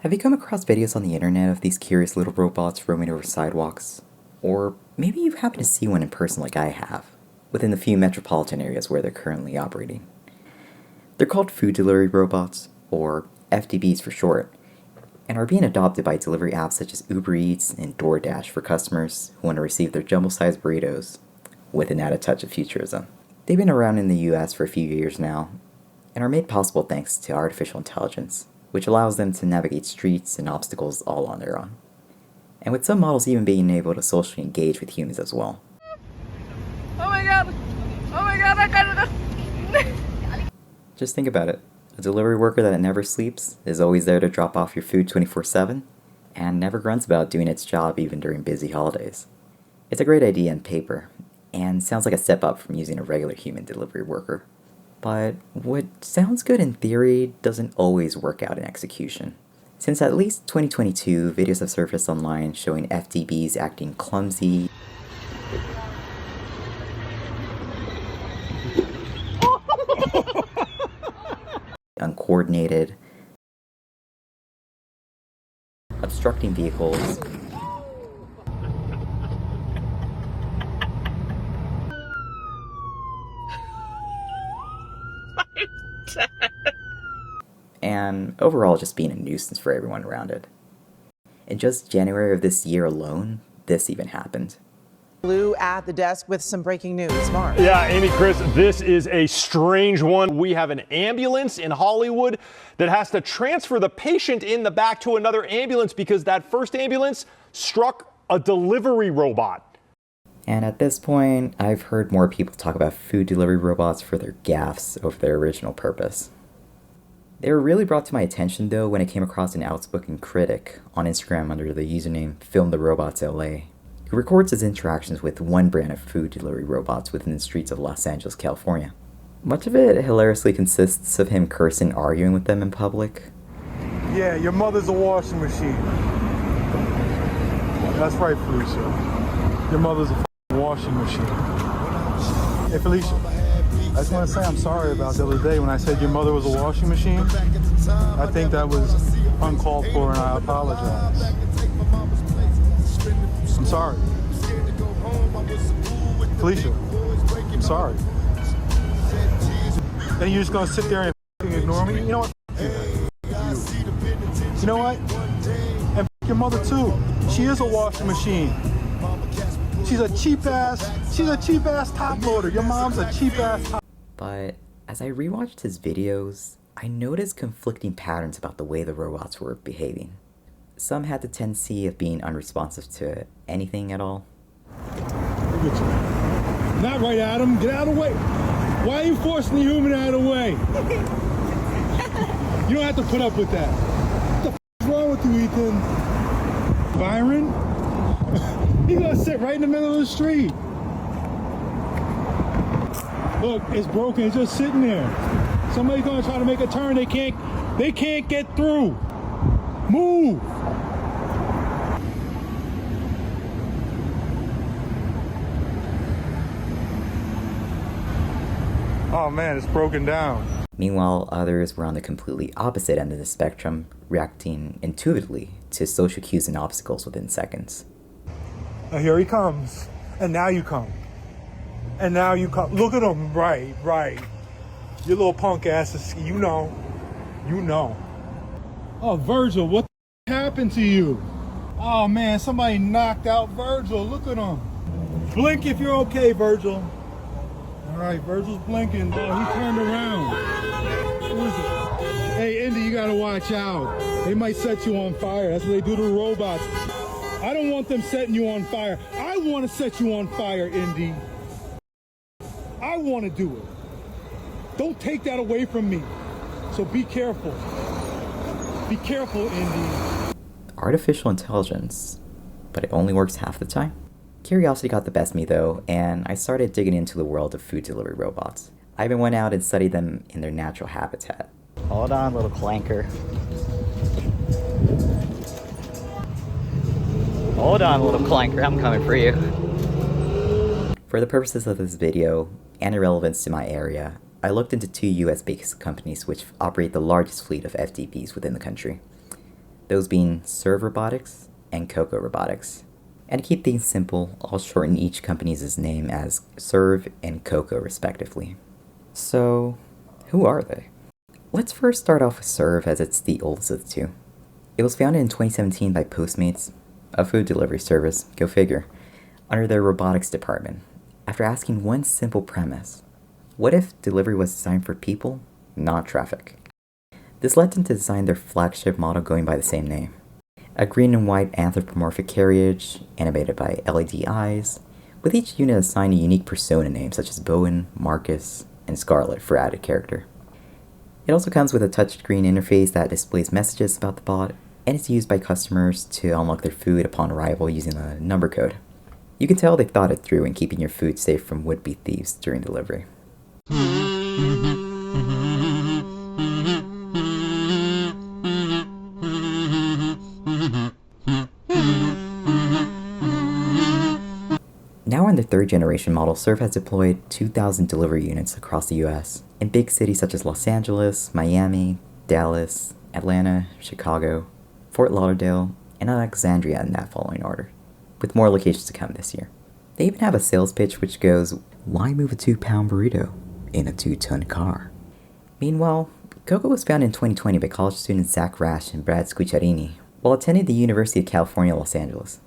Have you come across videos on the internet of these curious little robots roaming over sidewalks? Or maybe you've happened to see one in person like I have, within the few metropolitan areas where they're currently operating. They're called food delivery robots, or FDBs for short, and are being adopted by delivery apps such as Uber Eats and DoorDash for customers who want to receive their jumbo-sized burritos with an added touch of futurism. They've been around in the US for a few years now, and are made possible thanks to artificial intelligence, which allows them to navigate streets and obstacles all on their own. And with some models even being able to socially engage with humans as well. Oh my god! Oh my god, I got it! Just think about it. A delivery worker that never sleeps, is always there to drop off your food 24/7, and never grunts about doing its job even during busy holidays. It's a great idea on paper, and sounds like a step up from using a regular human delivery worker. But what sounds good in theory doesn't always work out in execution. Since at least 2022, videos have surfaced online showing FDBs acting clumsy, uncoordinated, obstructing vehicles, and overall just being a nuisance for everyone around it. In just January of this year alone, this even happened. Lou at the desk with some breaking news. Mark. Yeah, Amy, Chris, this is a strange one. We have an ambulance in Hollywood that has to transfer the patient in the back to another ambulance because that first ambulance struck a delivery robot. And at this point, I've heard more people talk about food delivery robots for their gaffes over their original purpose. They were really brought to my attention though when I came across an outspoken critic on Instagram under the username FilmTheRobotsLA, who records his interactions with one brand of food delivery robots within the streets of Los Angeles, California. Much of it hilariously consists of him cursing and arguing with them in public. Yeah, your mother's a washing machine. That's right, Felicia. Your mother's a washing machine. Hey, Felicia, I just want to say I'm sorry about the other day when I said your mother was a washing machine. I think that was uncalled for and I apologize. I'm sorry. Felicia, I'm sorry. Then you're just gonna sit there and ignore me? You know what? You know what? And your mother too. She is a washing machine. She's a cheap ass top loader. Your mom's a cheap ass top. But as I rewatched his videos, I noticed conflicting patterns about the way the robots were behaving. Some had the tendency of being unresponsive to anything at all. Not right, Adam. Get out of the way. Why are you forcing the human out of the way? You don't have to put up with that. What the f is wrong with you, Ethan? Byron? He's gonna sit right in the middle of the street. Look, it's broken. It's just sitting there. Somebody's gonna try to make a turn. They can't get through. Move. Oh man, it's broken down. Meanwhile, others were on the completely opposite end of the spectrum, reacting intuitively to social cues and obstacles within seconds. Now here he comes. And now you come. And now you come. Look at him. Right. You little punk asses. You know. Oh, Virgil, what the happened to you? Oh man, somebody knocked out Virgil. Look at him. Blink if you're okay, Virgil. All right, Virgil's blinking. Oh, he turned around. Who is it? Hey, Indy, you gotta watch out. They might set you on fire. That's what they do to robots. I don't want them setting you on fire. I want to set you on fire, Indy. I want to do it. Don't take that away from me. So be careful. Be careful, Indy. Artificial intelligence, but it only works half the time? Curiosity got the best of me though, and I started digging into the world of food delivery robots. I even went out and studied them in their natural habitat. Hold on, little clanker. Hold on, little clanker, I'm coming for you. For the purposes of this video, and irrelevance to my area, I looked into two US-based companies which operate the largest fleet of FDBs within the country. those being Serve Robotics and Coco Robotics. And to keep things simple, I'll shorten each company's name as Serve and Coco respectively. So, who are they? Let's first start off with Serve, as it's the oldest of the two. It was founded in 2017 by Postmates, a food delivery service, go figure, under their robotics department, after asking one simple premise: what if delivery was designed for people, not traffic? This led them to design their flagship model going by the same name. A green and white anthropomorphic carriage, animated by LED eyes, with each unit assigned a unique persona name such as Bowen, Marcus, and Scarlet for added character. It also comes with a touchscreen interface that displays messages about the bot, and is used by customers to unlock their food upon arrival using a number code. You can tell they've thought it through in keeping your food safe from would-be thieves during delivery. Now in their third generation model, Serve has deployed 2,000 delivery units across the US in big cities such as Los Angeles, Miami, Dallas, Atlanta, Chicago, Fort Lauderdale, and Alexandria in that following order, with more locations to come this year. They even have a sales pitch which goes, "Why move a 2-pound burrito in a 2-ton car?" Meanwhile, Coco was founded in 2020 by college students Zach Rash and Brad Squicciarini while attending the University of California, Los Angeles.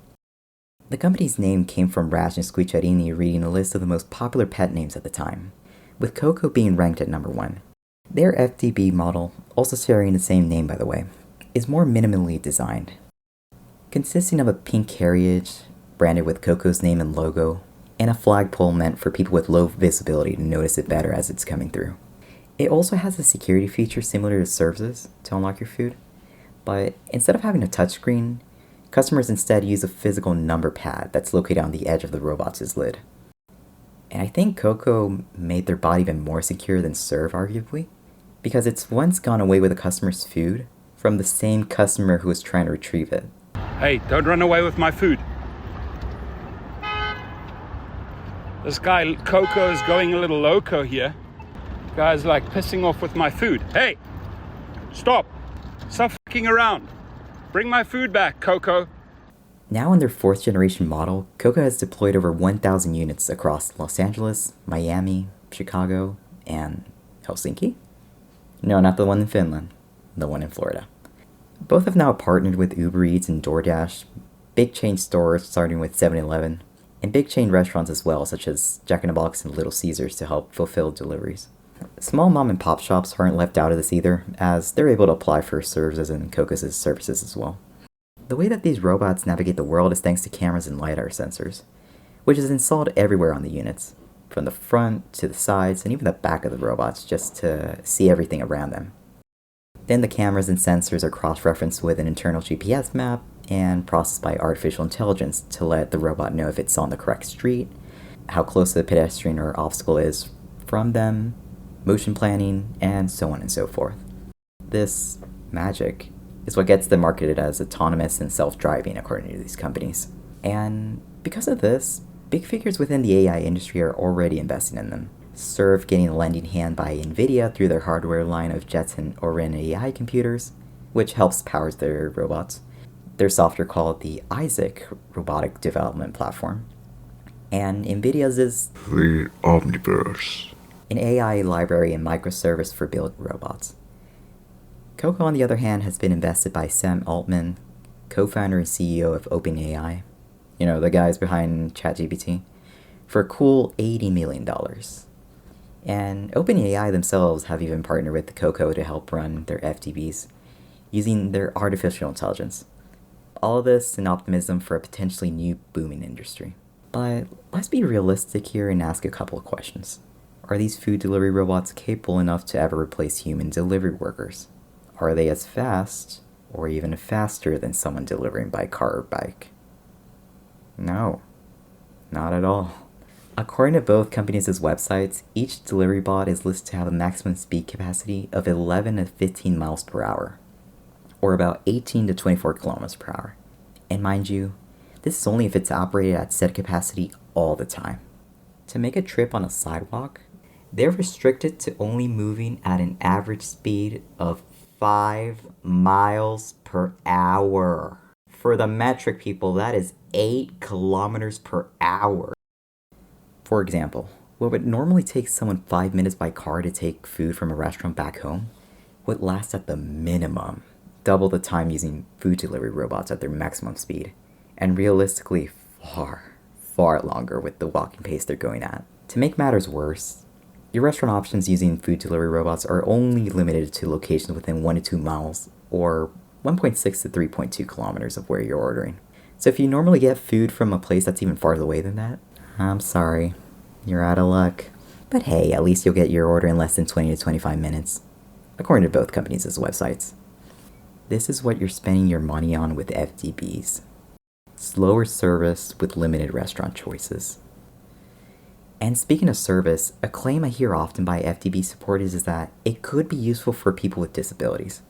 The company's name came from Rash and Squicciarini reading a list of the most popular pet names at the time, with Coco being ranked at number 1. Their FDB model, also sharing the same name by the way, is more minimally designed, consisting of a pink carriage branded with Coco's name and logo, and a flagpole meant for people with low visibility to notice it better as it's coming through. It also has a security feature similar to Serve's to unlock your food, but instead of having a touchscreen, customers instead use a physical number pad that's located on the edge of the robot's lid. And I think Coco made their bot even more secure than Serve, arguably, because it's once gone away with a customer's food from the same customer who was trying to retrieve it. Hey, don't run away with my food. This guy, Coco, is going a little loco here. Guy's like pissing off with my food. Hey, stop. Stop fucking around. Bring my food back, Coco. Now in their 4th generation model, Coco has deployed over 1,000 units across Los Angeles, Miami, Chicago, and Helsinki? No, not the one in Finland, the one in Florida. Both have now partnered with Uber Eats and DoorDash, big chain stores starting with 7-Eleven, and big chain restaurants as well, such as Jack in the Box and Little Caesars, to help fulfill deliveries. Small mom and pop shops aren't left out of this either, as they're able to apply for Serve's and Coco's services as well. The way that these robots navigate the world is thanks to cameras and LiDAR sensors, which is installed everywhere on the units, from the front to the sides and even the back of the robots, just to see everything around them. Then the cameras and sensors are cross-referenced with an internal GPS map and processed by artificial intelligence to let the robot know if it's on the correct street, how close the pedestrian or obstacle is from them, motion planning, and so on and so forth. This magic is what gets them marketed as autonomous and self-driving according to these companies. And because of this, big figures within the AI industry are already investing in them. Serve getting a lending hand by NVIDIA through their hardware line of Jetson Orin AI computers, which helps power their robots. Their software called the Isaac robotic development platform. And NVIDIA's is the Omniverse, an AI library and microservice for building robots. Coco, on the other hand, has been invested by Sam Altman, co-founder and CEO of OpenAI, you know, the guys behind ChatGPT, for a cool $80 million. And OpenAI themselves have even partnered with Coco to help run their FDBs using their artificial intelligence. All of this in optimism for a potentially new booming industry. But let's be realistic here and ask a couple of questions. Are these food delivery robots capable enough to ever replace human delivery workers? Are they as fast, or even faster than someone delivering by car or bike? No, not at all. According to both companies' websites, each delivery bot is listed to have a maximum speed capacity of 11 to 15 miles per hour, or about 18 to 24 kilometers per hour. And mind you, this is only if it's operated at set capacity all the time. To make a trip on a sidewalk, they're restricted to only moving at an average speed of 5 miles per hour. For the metric people, that is 8 kilometers per hour. For example, what would normally take someone 5 minutes by car to take food from a restaurant back home would last at the minimum double the time using food delivery robots at their maximum speed, and realistically far longer with the walking pace they're going at. To make matters worse, your restaurant options using food delivery robots are only limited to locations within 1 to 2 miles, or 1.6 to 3.2 kilometers of where you're ordering. So if you normally get food from a place that's even farther away than that, I'm sorry, you're out of luck. But hey, at least you'll get your order in less than 20 to 25 minutes, according to both companies' websites. This is what you're spending your money on with FDBs. Slower service with limited restaurant choices. And speaking of service, a claim I hear often by FDB supporters is that it could be useful for people with disabilities.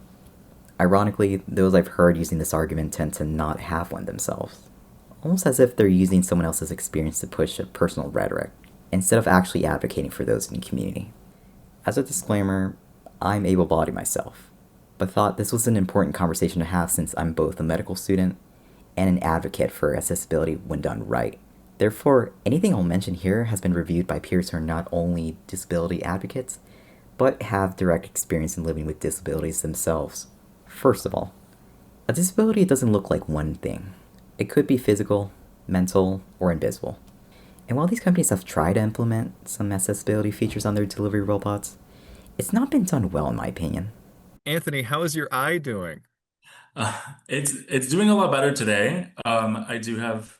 Ironically, those I've heard using this argument tend to not have one themselves. Almost as if they're using someone else's experience to push a personal rhetoric, instead of actually advocating for those in the community. As a disclaimer, I'm able-bodied myself, but thought this was an important conversation to have since I'm both a medical student and an advocate for accessibility when done right. Therefore, anything I'll mention here has been reviewed by peers who are not only disability advocates, but have direct experience in living with disabilities themselves. First of all, a disability doesn't look like one thing. It could be physical, mental, or invisible. And while these companies have tried to implement some accessibility features on their delivery robots, it's not been done well in my opinion. Anthony, how is your eye doing? It's doing a lot better today. I do have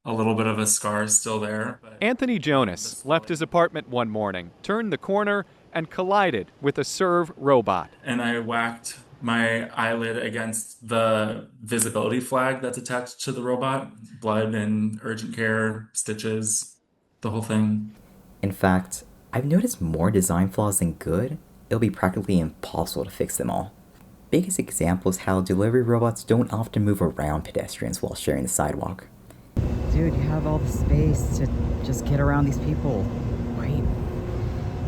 a little bit of a scar still there. But Anthony Jonas left his apartment one morning, turned the corner, and collided with a Serve robot. and I whacked my eyelid against the visibility flag that's attached to the robot. Blood and urgent care, stitches, the whole thing. In fact, I've noticed more design flaws than good. It'll be practically impossible to fix them all. Biggest example is how delivery robots don't often move around pedestrians while sharing the sidewalk. Dude, you have all the space to just get around these people. Wait,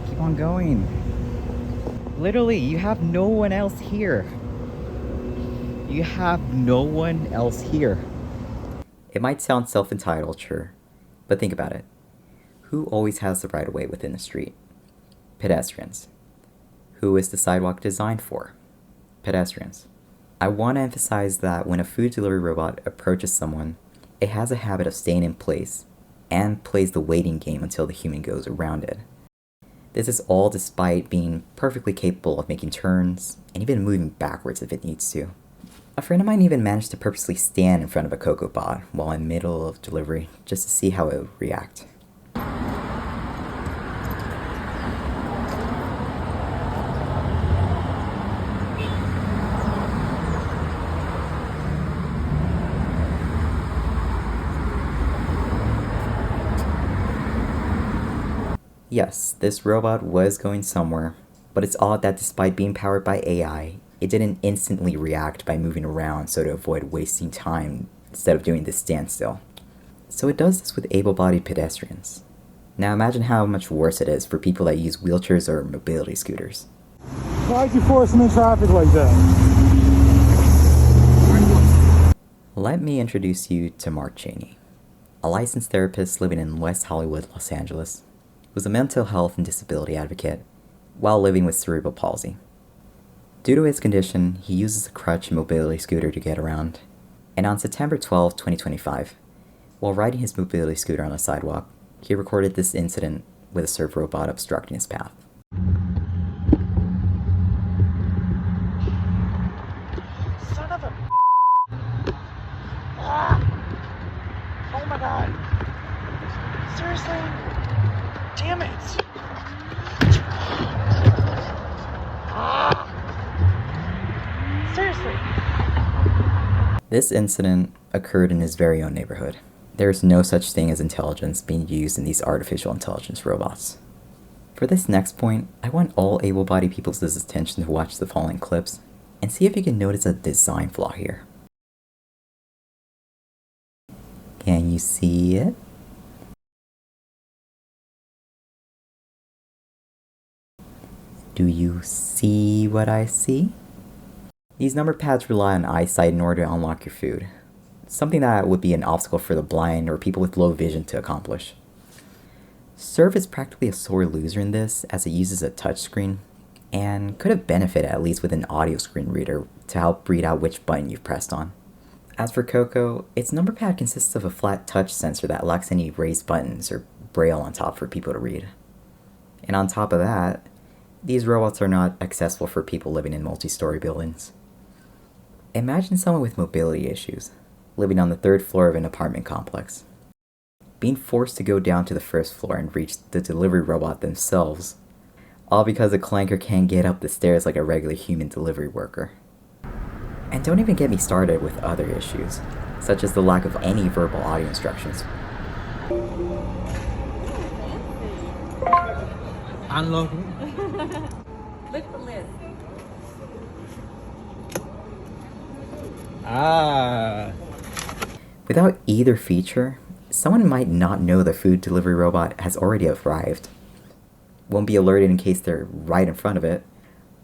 keep on going. Literally, you have no one else here. You have no one else here. It might sound self-entitled, sure, but think about it. Who always has the right of way within the street? Pedestrians. Who is the sidewalk designed for? Pedestrians. I want to emphasize that when a food delivery robot approaches someone, it has a habit of staying in place and plays the waiting game until the human goes around it. This is all despite being perfectly capable of making turns and even moving backwards if it needs to. A friend of mine even managed to purposely stand in front of a CocoBot while in the middle of delivery just to see how it would react. Yes, this robot was going somewhere, but it's odd that despite being powered by AI, it didn't instantly react by moving around so to avoid wasting time instead of doing this standstill. So it does this with able-bodied pedestrians. Now imagine how much worse it is for people that use wheelchairs or mobility scooters. Why'd you force them in traffic like that? Let me introduce you to Mark Cheney, a licensed therapist living in West Hollywood, Los Angeles, who's a mental health and disability advocate while living with cerebral palsy. Due to his condition, he uses a crutch and mobility scooter to get around, and on September 12, 2025, while riding his mobility scooter on a sidewalk, he recorded this incident with a Serve robot obstructing his path. Son of a... Ah! Oh my god. Seriously? Damn it. Ah! Seriously. This incident occurred in his very own neighborhood. There is no such thing as intelligence being used in these artificial intelligence robots. For this next point, I want all able-bodied people's attention to watch the following clips and see if you can notice a design flaw here. Can you see it? Do you see what I see? These number pads rely on eyesight in order to unlock your food, something that would be an obstacle for the blind or people with low vision to accomplish. Serve is practically a sore loser in this, as it uses a touchscreen, and could have benefited at least with an audio screen reader to help read out which button you've pressed on. As for Coco, its number pad consists of a flat touch sensor that lacks any raised buttons or braille on top for people to read. And on top of that, these robots are not accessible for people living in multi-story buildings. Imagine someone with mobility issues, living on the 3rd floor of an apartment complex, being forced to go down to the 1st floor and reach the delivery robot themselves, all because the clanker can't get up the stairs like a regular human delivery worker. And don't even get me started with other issues, such as the lack of any verbal audio instructions. Unlock. Lift the lid. Without either feature, someone might not know the food delivery robot has already arrived, won't be alerted in case they're right in front of it,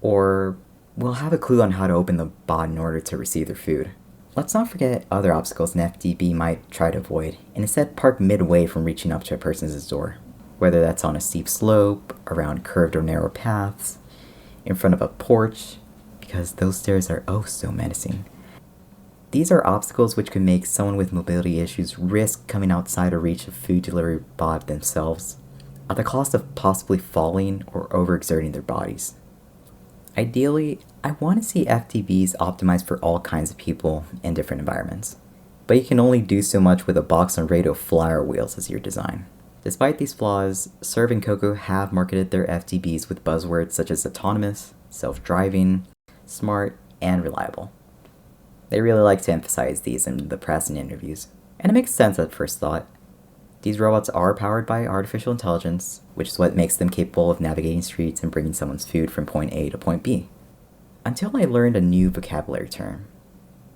or will have a clue on how to open the bot in order to receive their food. Let's not forget other obstacles an FDB might try to avoid, and instead park midway from reaching up to a person's door, whether that's on a steep slope, around curved or narrow paths, in front of a porch, because those stairs are oh so menacing. These are obstacles which could make someone with mobility issues risk coming outside of reach of food delivery bot themselves, at the cost of possibly falling or overexerting their bodies. Ideally, I want to see FDBs optimized for all kinds of people in different environments, but you can only do so much with a box on radio flyer wheels as your design. Despite these flaws, Serve and Coco have marketed their FDBs with buzzwords such as autonomous, self-driving, smart, and reliable. They really like to emphasize these in the press and interviews, and it makes sense at first thought. These robots are powered by artificial intelligence, which is what makes them capable of navigating streets and bringing someone's food from point A to point B. Until I learned a new vocabulary term,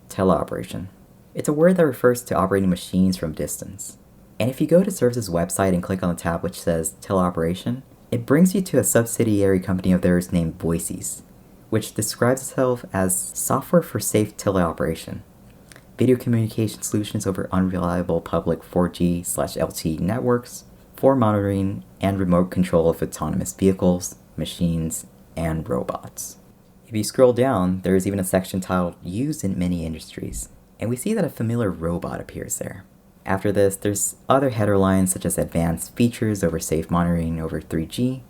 teleoperation. It's a word that refers to operating machines from distance. And if you go to Serve's website and click on the tab which says teleoperation, it brings you to a subsidiary company of theirs named Voices, which describes itself as software for safe teleoperation, video communication solutions over unreliable public 4G/LTE networks, for monitoring and remote control of autonomous vehicles, machines, and robots. If you scroll down, there is even a section titled Used in Many Industries, and we see that a familiar robot appears there. After this, there's other header lines such as advanced features over safe monitoring over 3G,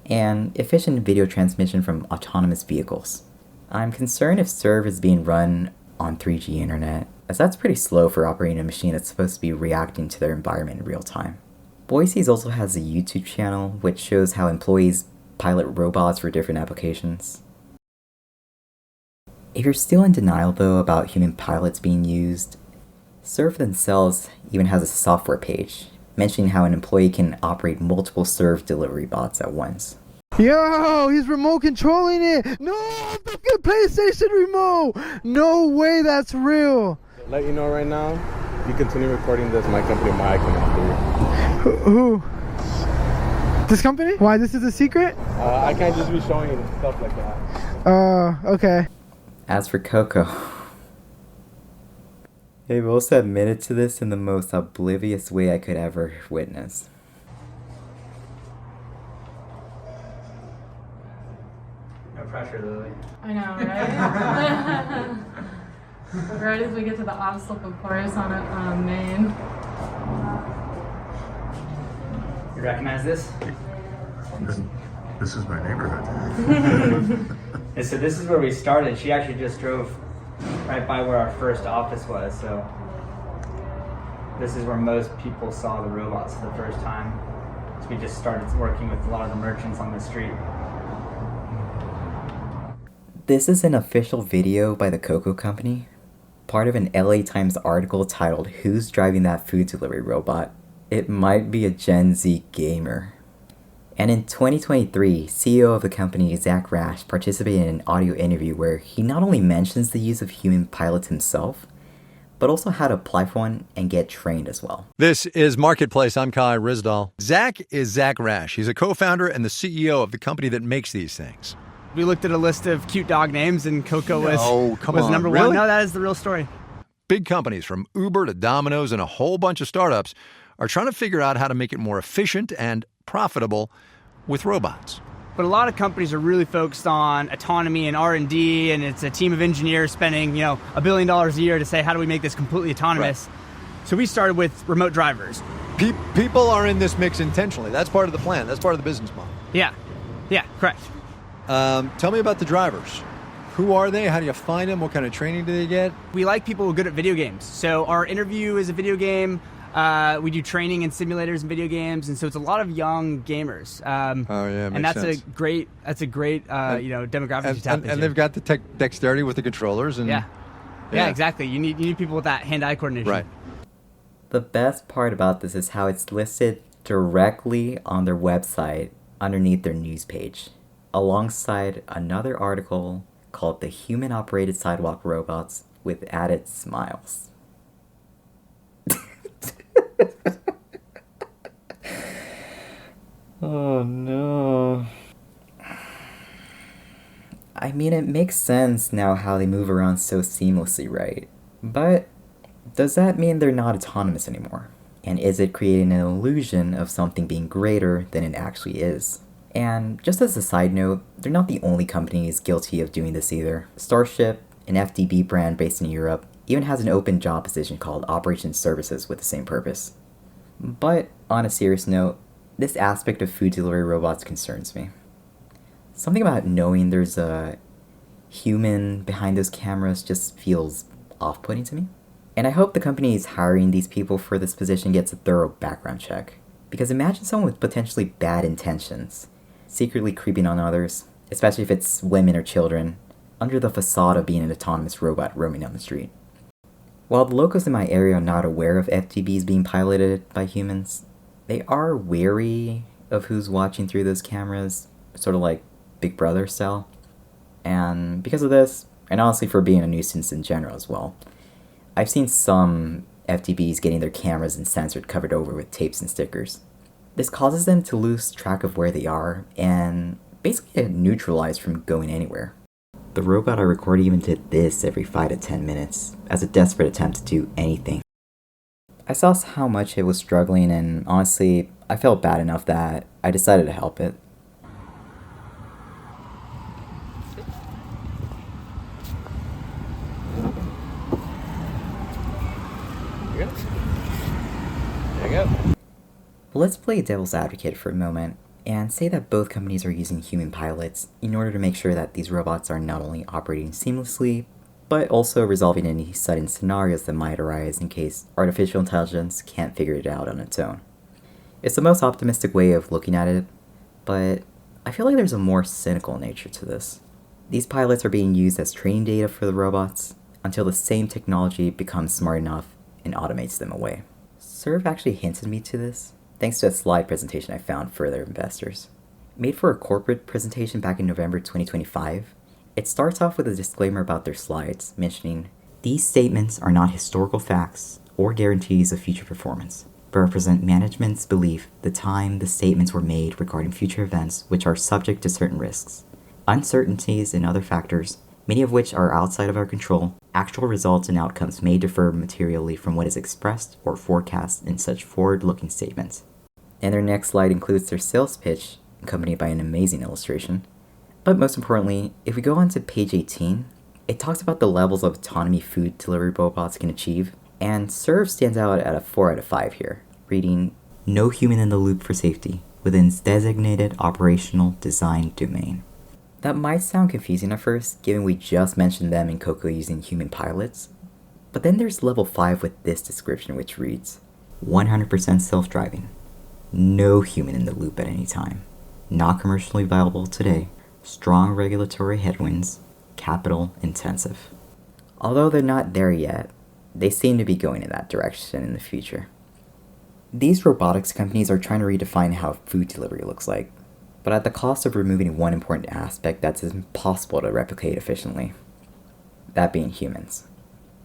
and efficient video transmission from autonomous vehicles. I'm concerned if Serve is being run on 3G internet, as that's pretty slow for operating a machine that's supposed to be reacting to their environment in real time. Voices also has a YouTube channel which shows how employees pilot robots for different applications. If you're still in denial though about human pilots being used, Serve themselves even has a software page mentioning how an employee can operate multiple Serve delivery bots at once. Yo, he's remote controlling it. No, fucking PlayStation remote. No way, that's real. Let you know right now, you continue recording this, my company, my after you. Who? This company? Why, this is a secret? I can't just be showing you stuff like that. Okay. As for Coco, they've also admitted to this in the most oblivious way I could ever witness. No pressure, Lily. I know, right? Right as we get to the obstacle course on Main. You recognize this? This is my neighborhood. And so this is where we started. She actually just drove right by where our first office was, so this is where most people saw the robots for the first time. So we just started working with a lot of the merchants on the street. This is an official video by the Coco Company, part of an LA Times article titled "Who's Driving That Food Delivery Robot?" It might be a Gen Z gamer. And in 2023, CEO of the company, Zach Rash, participated in an audio interview where he not only mentions the use of human pilots himself, but also how to apply for one and get trained as well. This is Marketplace. I'm Kai Rizdal. Zach is Zach Rash. He's a co-founder and the CEO of the company that makes these things. We looked at a list of cute dog names, and Coco was number one. No, that is the real story. Big companies from Uber to Domino's and a whole bunch of startups are trying to figure out how to make it more efficient and profitable with robots. But a lot of companies are really focused on autonomy and R&D, and it's a team of engineers spending, $1 billion a year to say, how do we make this completely autonomous? Right. So we started with remote drivers. People are in this mix intentionally. That's part of the plan. That's part of the business model. Yeah, correct. Tell me about the drivers. Who are they? How do you find them? What kind of training do they get? We like people who are good at video games. So our interview is a video game. We do training in simulators and video games, and so it's a lot of young gamers. And that's sense. That's a great demographic to tap into. And they've got the dexterity with the controllers. And yeah, exactly. You need people with that hand-eye coordination. Right. The best part about this is how it's listed directly on their website underneath their news page, alongside another article called "The Human-Operated Sidewalk Robots with Added Smiles." Oh no. I mean, it makes sense now how they move around so seamlessly, right? But does that mean they're not autonomous anymore? And is it creating an illusion of something being greater than it actually is? And just as a side note, they're not the only companies guilty of doing this either. Starship, an FDB brand based in Europe, even has an open job position called Operations Services with the same purpose. But on a serious note, this aspect of food delivery robots concerns me. Something about knowing there's a human behind those cameras just feels off-putting to me. And I hope the company hiring these people for this position gets a thorough background check. Because imagine someone with potentially bad intentions, secretly creeping on others, especially if it's women or children, under the facade of being an autonomous robot roaming down the street. While the locals in my area are not aware of FTBs being piloted by humans, they are wary of who's watching through those cameras, sort of like Big Brother style. And because of this, and honestly for being a nuisance in general as well, I've seen some FTBs getting their cameras and sensors covered over with tapes and stickers. This causes them to lose track of where they are and basically get neutralized from going anywhere. The robot I recorded even did this every 5 to 10 minutes as a desperate attempt to do anything. I saw how much it was struggling, and honestly, I felt bad enough that I decided to help it. There you go. Let's play devil's advocate for a moment and say that both companies are using human pilots in order to make sure that these robots are not only operating seamlessly, but also resolving any sudden scenarios that might arise in case artificial intelligence can't figure it out on its own. It's the most optimistic way of looking at it, but I feel like there's a more cynical nature to this. These pilots are being used as training data for the robots until the same technology becomes smart enough and automates them away. Serve actually hinted me to this, thanks to a slide presentation I found for their investors. Made for a corporate presentation back in November 2025, it starts off with a disclaimer about their slides, mentioning, "These statements are not historical facts or guarantees of future performance, but represent management's belief the time the statements were made regarding future events which are subject to certain risks, uncertainties, and other factors, many of which are outside of our control. Actual results and outcomes may differ materially from what is expressed or forecast in such forward-looking statements." And their next slide includes their sales pitch, accompanied by an amazing illustration. But most importantly, if we go on to page 18, it talks about the levels of autonomy food delivery robots can achieve, and Serve stands out at a 4 out of 5 here, reading, "No human in the loop for safety within its designated operational design domain." That might sound confusing at first, given we just mentioned them in Coco using human pilots, but then there's level 5 with this description, which reads, 100% self-driving, no human in the loop at any time, not commercially viable today, strong regulatory headwinds, capital intensive. Although they're not there yet, they seem to be going in that direction in the future. These robotics companies are trying to redefine how food delivery looks like, but at the cost of removing one important aspect that's impossible to replicate efficiently, that being humans.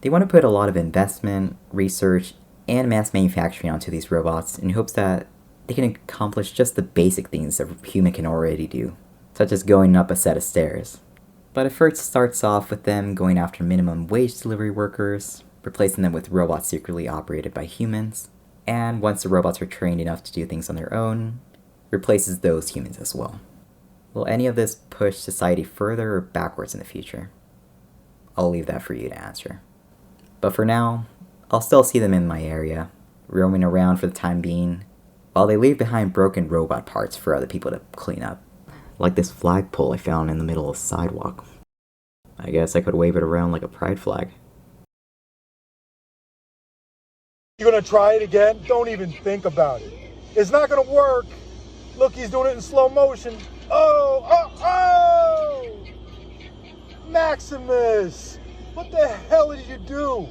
They want to put a lot of investment, research, and mass manufacturing onto these robots in hopes that they can accomplish just the basic things that a human can already do, such as going up a set of stairs. But it first starts off with them going after minimum wage delivery workers, replacing them with robots secretly operated by humans, and once the robots are trained enough to do things on their own, replaces those humans as well. Will any of this push society further or backwards in the future? I'll leave that for you to answer. But for now, I'll still see them in my area, roaming around for the time being, while they leave behind broken robot parts for other people to clean up. Like this flagpole I found in the middle of the sidewalk. I guess I could wave it around like a pride flag. You gonna try it again? Don't even think about it. It's not gonna work. Look, he's doing it in slow motion. Oh, oh, oh! Maximus! What the hell did you do?